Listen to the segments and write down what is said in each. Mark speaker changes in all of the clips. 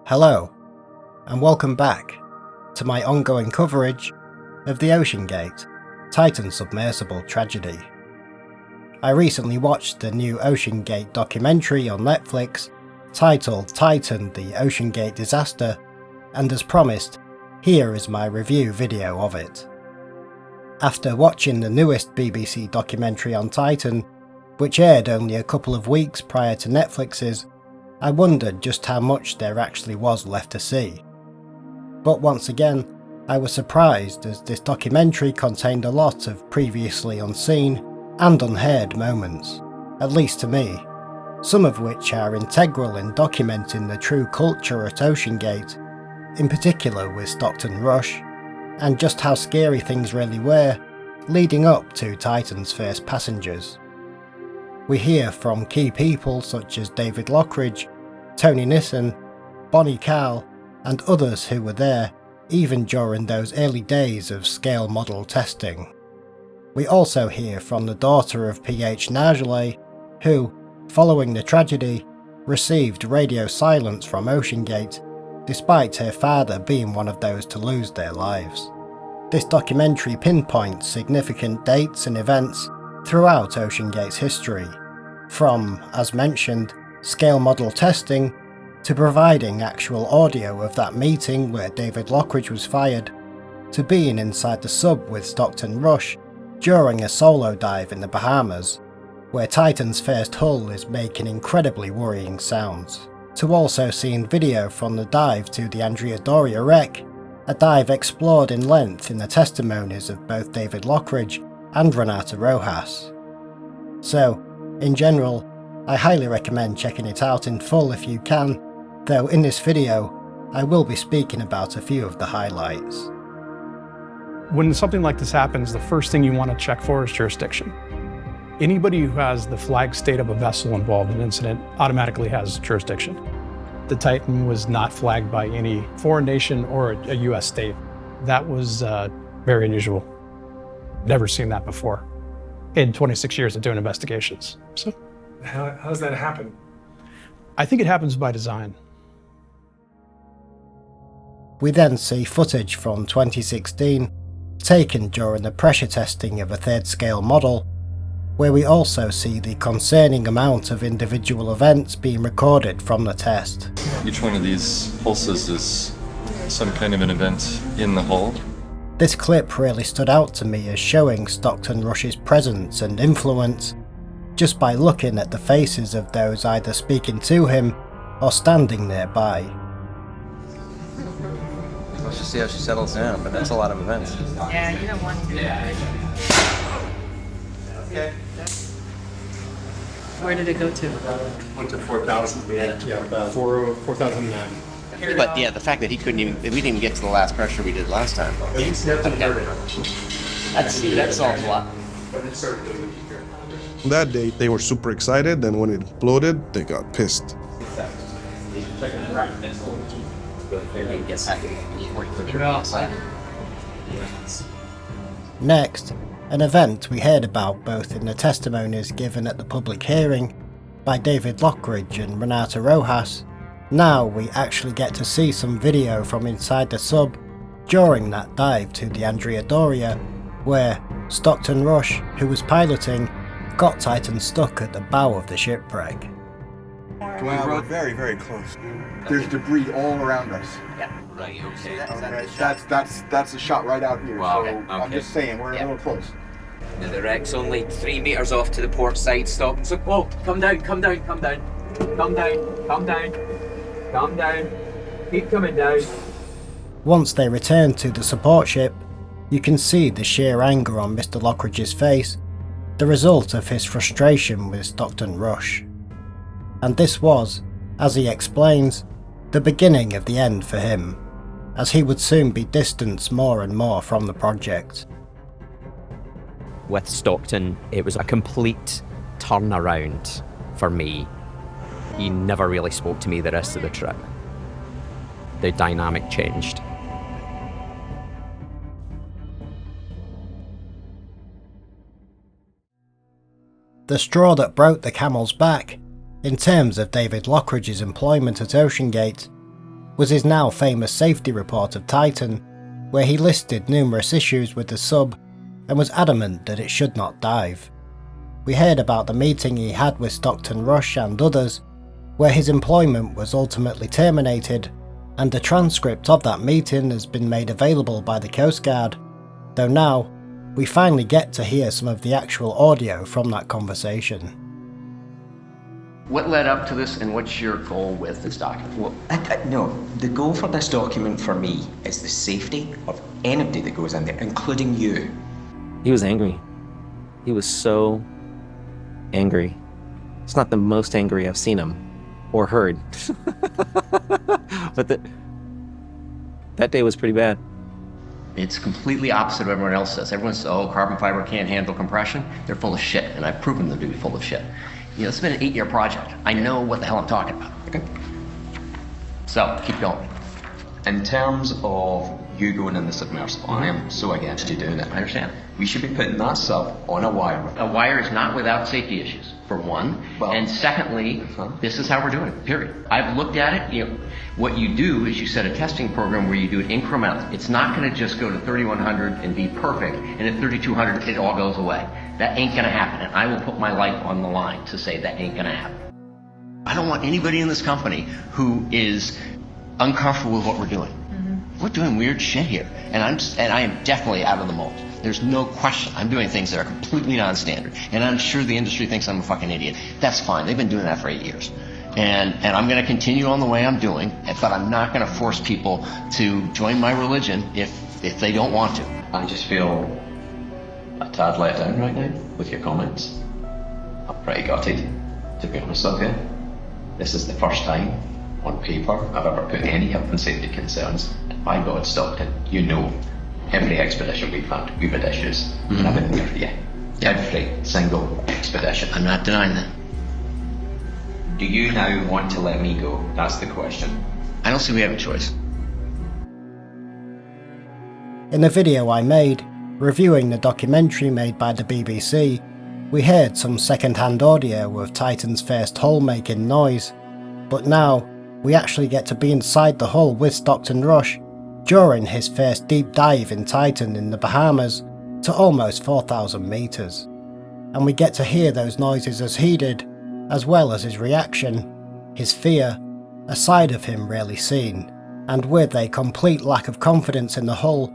Speaker 1: Hello, and welcome back to my ongoing coverage of the OceanGate Titan submersible tragedy. I recently watched the new OceanGate documentary on Netflix titled Titan: The OceanGate Disaster, and as promised, here is my review video of it. After watching the newest BBC documentary on Titan, which aired only a couple of weeks prior to Netflix's, I wondered just how much there actually was left to see. But once again, I was surprised as this documentary contained a lot of previously unseen and unheard moments, at least to me, some of which are integral in documenting the true culture at OceanGate, in particular with Stockton Rush, and just how scary things really were leading up to Titan's first passengers. We hear from key people such as David Lochridge, Tony Nissen, Bonnie Carl, and others who were there even during those early days of scale model testing. We also hear from the daughter of PH Nargeolet, who, following the tragedy, received radio silence from OceanGate, despite her father being one of those to lose their lives. This documentary pinpoints significant dates and events throughout OceanGate's history, from, as mentioned, scale model testing, to providing actual audio of that meeting where David Lochridge was fired, to being inside the sub with Stockton Rush during a solo dive in the Bahamas, where Titan's first hull is making incredibly worrying sounds, to also seeing video from the dive to the Andrea Doria wreck, a dive explored in length in the testimonies of both David Lochridge and Renata Rojas. So, in general, I highly recommend checking it out in full if you can, though in this video, I will be speaking about a few of the highlights.
Speaker 2: When something like this happens, the first thing you want to check for is jurisdiction. Anybody who has the flag state of a vessel involved in an incident automatically has jurisdiction. The Titan was not flagged by any foreign nation or a US state. That was very unusual. Never seen that before in 26 years of doing investigations. So,
Speaker 3: How does that happen?
Speaker 2: I think it happens by design.
Speaker 1: We then see footage from 2016, taken during the pressure testing of a third scale model, where we also see the concerning amount of individual events being recorded from the test.
Speaker 4: Each one of these pulses is some kind of an event in the hull.
Speaker 1: This clip really stood out to me as showing Stockton Rush's presence and influence, just by looking at the faces of those either speaking to him or standing nearby.
Speaker 5: Let's just see how she settles down, but that's a lot of events.
Speaker 6: Yeah, you don't want to.
Speaker 5: Okay.
Speaker 6: Where did it go to?
Speaker 3: Went to 4,000. Yeah, about 4,009.
Speaker 5: But yeah, the fact that we didn't even get to the last pressure we did last time. That's solves a lot.
Speaker 7: That day, they were super excited, and when it exploded, they got pissed.
Speaker 1: Next, an event we heard about both in the testimonies given at the public hearing by David Lochridge and Renata Rojas. Now we actually get to see some video from inside the sub during that dive to the Andrea Doria, where Stockton Rush, who was piloting, got Titan stuck at the bow of the shipwreck.
Speaker 8: Wow, we're very, very close. There's debris all around us.
Speaker 5: Yeah. Right. Okay.
Speaker 8: That's a shot right out here.
Speaker 5: Wow.
Speaker 8: So
Speaker 5: Okay.
Speaker 8: I'm just saying we're a little close.
Speaker 9: Now the wreck's only 3 meters off to the port side. Stop. So, whoa! Come down. Come down. Come down. Come down. Come down. Come down. Keep coming down.
Speaker 1: Once they return to the support ship, you can see the sheer anger on Mr. Lochridge's face, the result of his frustration with Stockton Rush. And this was, as he explains, the beginning of the end for him, as he would soon be distanced more and more from the project.
Speaker 10: With Stockton, it was a complete turnaround for me. He never really spoke to me the rest of the trip. The dynamic changed.
Speaker 1: The straw that broke the camel's back, in terms of David Lochridge's employment at OceanGate, was his now famous safety report of Titan, where he listed numerous issues with the sub and was adamant that it should not dive. We heard about the meeting he had with Stockton Rush and others, where his employment was ultimately terminated, and a transcript of that meeting has been made available by the Coast Guard, though now we finally get to hear some of the actual audio from that conversation.
Speaker 5: What led up to this, and what's your goal with this document?
Speaker 11: Well, no, the goal for this document for me is the safety of anybody that goes in there, including you.
Speaker 12: He was angry. He was so angry. It's not the most angry I've seen him or heard. But that day was pretty bad.
Speaker 5: It's completely opposite of what everyone else says. Everyone says, oh, carbon fiber can't handle compression. They're full of shit, and I've proven them to be full of shit. You know, it's been an 8-year project. I know what the hell I'm talking about.
Speaker 11: Okay.
Speaker 5: So, keep going.
Speaker 11: In terms of you going in the submersible, I am so against you doing it.
Speaker 5: I understand.
Speaker 11: We should be putting that sub on a wire.
Speaker 5: A wire is not without safety issues, for one.
Speaker 11: Well,
Speaker 5: and secondly, this is how we're doing it, period. I've looked at it. You know, what you do is you set a testing program where you do it incrementally. It's not going to just go to 3,100 and be perfect, and at 3,200 it all goes away. That ain't going to happen, and I will put my life on the line to say that ain't going to happen. I don't want anybody in this company who is uncomfortable with what we're doing. We're doing weird shit here, and I am definitely out of the mold. There's no question. I'm doing things that are completely non-standard, and I'm sure the industry thinks I'm a fucking idiot. That's fine. They've been doing that for 8 years, and I'm going to continue on the way I'm doing. But I'm not going to force people to join my religion if they don't want to.
Speaker 11: I just feel a tad let down right now with your comments. I'm pretty gutted, to be honest with you. This is the first time on paper I've ever put any health and safety concerns. And by God, Stockton, you know, every expedition we've had issues. And I've been there for you. Every single expedition.
Speaker 5: I'm not denying that.
Speaker 11: Do you now want to let me go? That's the question.
Speaker 5: I don't see we have a choice.
Speaker 1: In the video I made, reviewing the documentary made by the BBC, we heard some second-hand audio of Titan's first hull making noise, but now we actually get to be inside the hull with Stockton Rush during his first deep dive in Titan in the Bahamas to almost 4,000 metres. And we get to hear those noises as he did, as well as his reaction, his fear, a side of him rarely seen, and with a complete lack of confidence in the hull,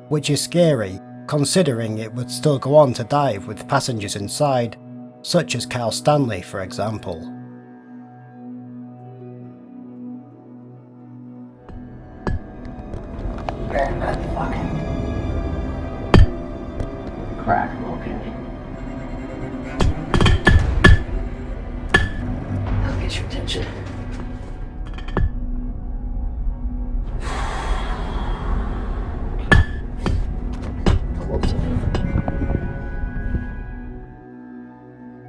Speaker 1: which is scary considering it would still go on to dive with passengers inside, such as Carl Stanley for example.
Speaker 9: That fucking crack, okay. I'll get your attention.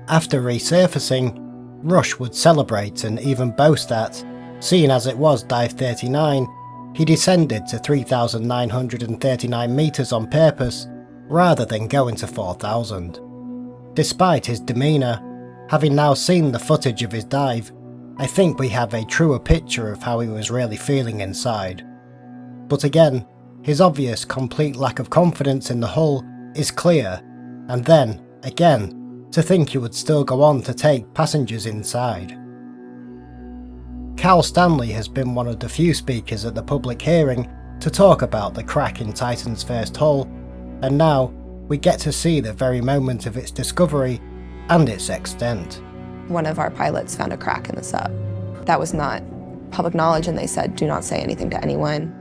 Speaker 1: After resurfacing, Rush would celebrate and even boast that, seeing as it was dive 39, he descended to 3,939 metres on purpose, rather than going to 4,000. Despite his demeanour, having now seen the footage of his dive, I think we have a truer picture of how he was really feeling inside. But again, his obvious complete lack of confidence in the hull is clear, and then, again, to think he would still go on to take passengers inside. Carl Stanley has been one of the few speakers at the public hearing to talk about the crack in Titan's first hull, and now we get to see the very moment of its discovery and its extent.
Speaker 13: One of our pilots found a crack in the sub. That was not public knowledge, and they said, do not say anything to anyone.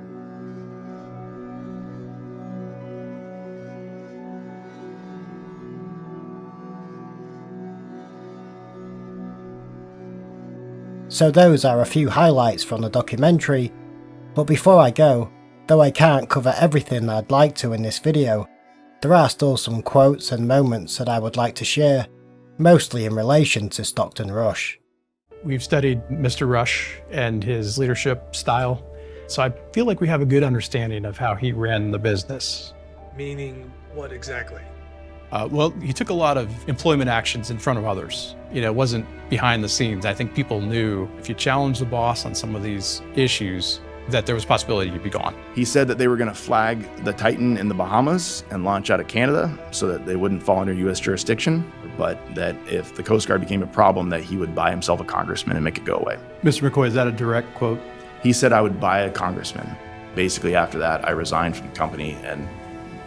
Speaker 1: So those are a few highlights from the documentary, but before I go, though I can't cover everything I'd like to in this video, there are still some quotes and moments that I would like to share, mostly in relation to Stockton Rush.
Speaker 2: We've studied Mr. Rush and his leadership style, so I feel like we have a good understanding of how he ran the business.
Speaker 3: Meaning what exactly?
Speaker 2: Well, he took a lot of employment actions in front of others. It wasn't behind the scenes. I think people knew if you challenge the boss on some of these issues, that there was a possibility you'd be gone.
Speaker 14: He said that they were going to flag the Titan in the Bahamas and launch out of Canada so that they wouldn't fall under U.S. jurisdiction, but that if the Coast Guard became a problem, that he would buy himself a congressman and make it go away.
Speaker 2: Mr. McCoy, is that a direct quote?
Speaker 14: He said I would buy a congressman. Basically, after that, I resigned from the company and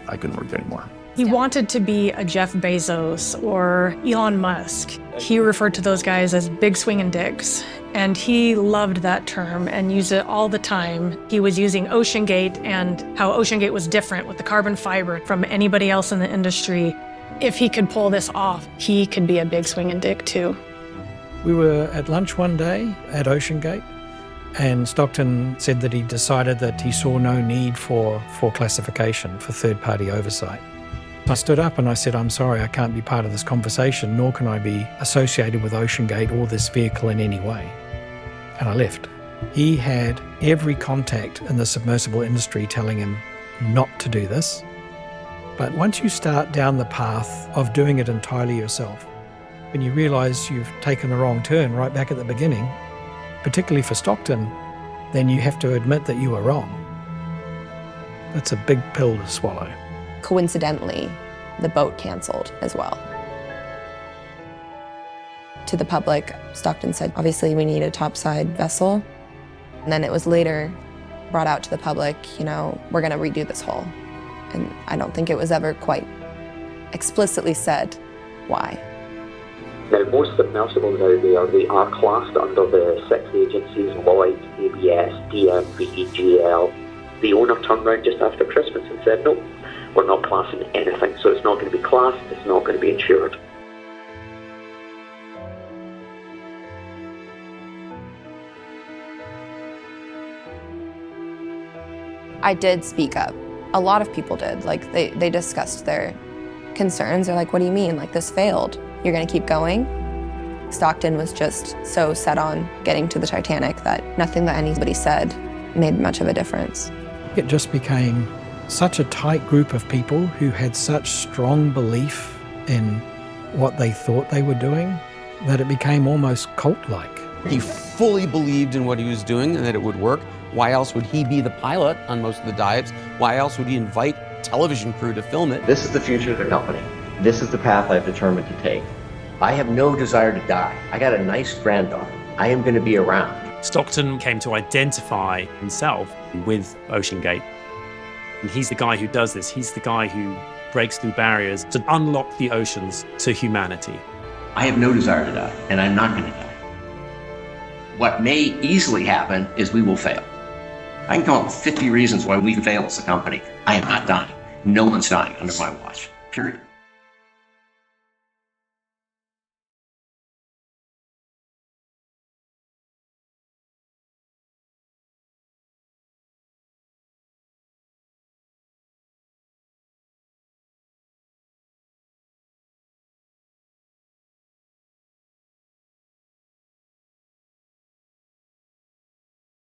Speaker 14: I couldn't work there anymore.
Speaker 15: He wanted to be a Jeff Bezos or Elon Musk. He referred to those guys as big swinging dicks, and he loved that term and used it all the time. He was using OceanGate and how OceanGate was different with the carbon fiber from anybody else in the industry. If he could pull this off, he could be a big swinging dick too.
Speaker 16: We were at lunch one day at OceanGate, and Stockton said that he decided that he saw no need for classification, for third-party oversight. I stood up and I said, I'm sorry, I can't be part of this conversation, nor can I be associated with OceanGate or this vehicle in any way. And I left. He had every contact in the submersible industry telling him not to do this. But once you start down the path of doing it entirely yourself, when you realize you've taken the wrong turn right back at the beginning, particularly for Stockton, then you have to admit that you were wrong. That's a big pill to swallow.
Speaker 13: Coincidentally, the boat canceled as well. To the public, Stockton said, obviously we need a topside vessel. And then it was later brought out to the public, you know, we're gonna redo this hull. And I don't think it was ever quite explicitly said why.
Speaker 17: Now, most submersibles out there, they are classed under the 6 agencies, Lloyd's, ABS, DMV, GL. The owner turned around just after Christmas and said, no, we're not classing anything, so it's not going to be classed, it's not going to be insured.
Speaker 13: I did speak up. A lot of people did. Like, they discussed their concerns. They're like, what do you mean? Like, this failed. You're going to keep going? Stockton was just so set on getting to the Titanic that nothing that anybody said made much of a difference.
Speaker 16: It just became such a tight group of people who had such strong belief in what they thought they were doing that it became almost cult-like.
Speaker 18: He fully believed in what he was doing and that it would work. Why else would he be the pilot on most of the dives? Why else would he invite television crew to film it?
Speaker 5: This is the future of the company. This is the path I've determined to take. I have no desire to die. I got a nice granddaughter. I am going to be around.
Speaker 19: Stockton came to identify himself with OceanGate. And he's the guy who does this. He's the guy who breaks through barriers to unlock the oceans to humanity.
Speaker 5: I have no desire to die, and I'm not going to die. What may easily happen is we will fail. I can come up with 50 reasons why we can fail as a company. I am not dying. No one's dying under my watch, period.